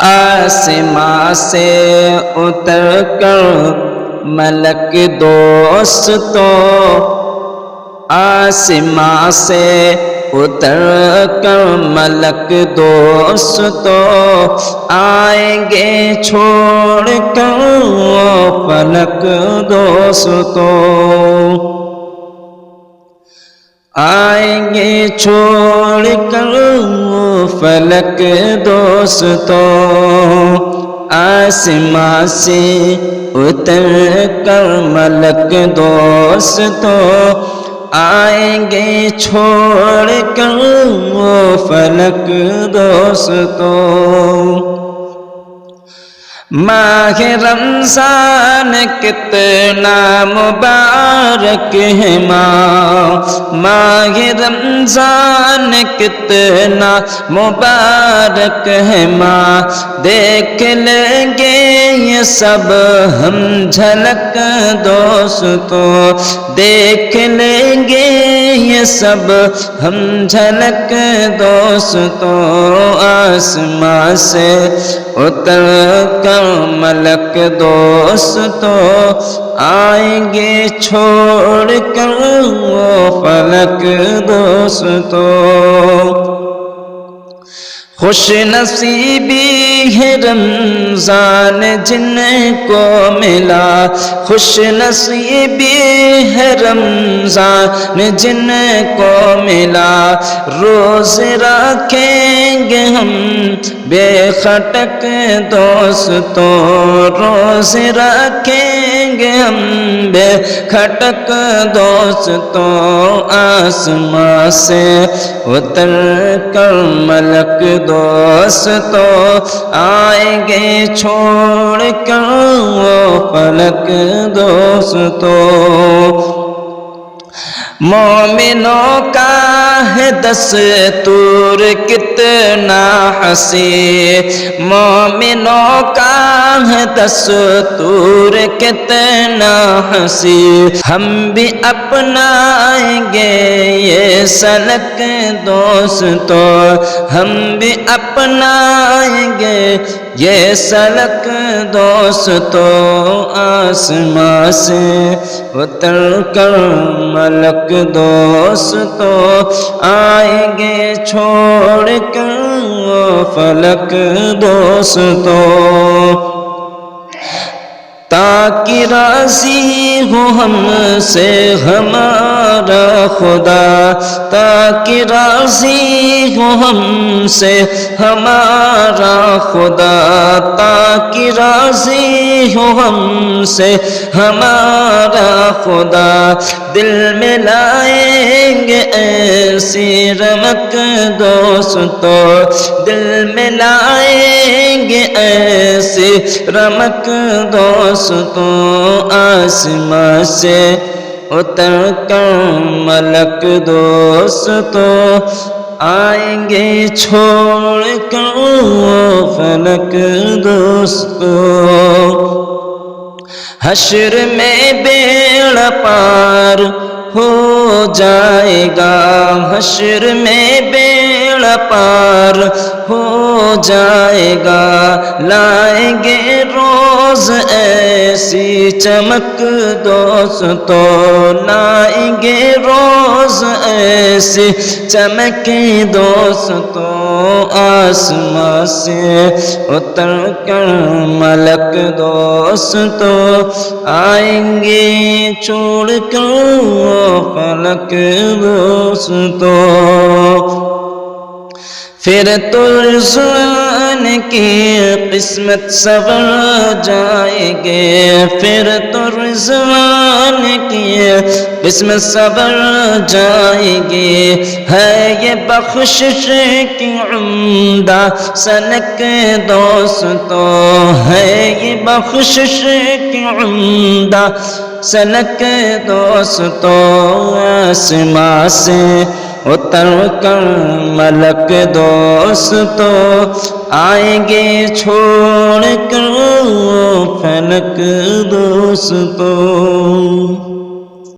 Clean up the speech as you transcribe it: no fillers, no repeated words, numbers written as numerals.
آسماں سے اتر کر ملک دوستو، آسماں سے اتر کر ملک دوستو، آئیں گے چھوڑ کر وہ فلک دوستو، آئیں گے چھوڑ کر وہ فلک دوستو، آسماں سے اتر کر ملک دوستو، آئیں گے چھوڑ کر وہ فلک دوستو۔ ماہ رمضان کتنا مبارک ہے ماہ رمضان کتنا مبارک ہے دیکھ لیں گے یہ سب ہم جھلک دوستو، دیکھ لیں گے یہ سب ہم جھلک دوستو، آسماں سے اتر کر ملک دوستو، آئیں گے چھوڑ کر وہ فلک دوستو۔ خوش نصیبی ہے رمضان جن کو ملا، خوش نصیبی ہے رمضان جن کو ملا، روز رکھیں گے ہم بے خٹک دوستو، روز رکھیں گے ہم بے خٹک دوستو، آسماں سے اتر کر ملک دوستو، آئیں گے چھوڑ کر وہ فلک دوستو۔ مومنوں کا ہے دستور کتنا حسین، مومنوں کا ہے دستور کتنا حسین، ہم بھی اپنائیں گے یہ سلک دوستو، ہم بھی اپنائیں گے یہ سلک دوستو، آسماں سے اتر کر ملک دوستو، آئیں گے چھوڑ کر وہ فلک دوستو، تاکہ راضی ہو ہم سے ہمارا خدا، تاکہ راضی ہو ہم سے ہمارا خدا، تاکہ راضی ہو ہم سے ہمارا خدا، دل میں لائیں گے ایسی رمک دوستو، دل میں لائیں گے ایسی رمک دوستو، آسماں سے اتر کر ملک دوستو، آئیں گے چھوڑ کر وہ فلک دوستو، حشر میں بیڑا پار ہو جائے گا، حشر میں بیڑا پار ہو جائے گا، لائیں گے روز ایسی چمک دوستو، لائیں گے روز ایسی چمک دوستو، آسماں سے اتر کر ملک دوستو، آئیں گے چھوڑ کر وہ فلک دوستو، پھر تو رضوان کی قسمت سنور جائے گے، پھر تو رضوان کی قسمت سنور جائے گی، ہے یہ بخشش کی عمدہ سنک دوستو، ہے یہ بخشش کی عمدہ سنک دوستو، آسماں سے اتر کر ملک دوستو، آئیں گے چھوڑ کر وہ فلک دوستو۔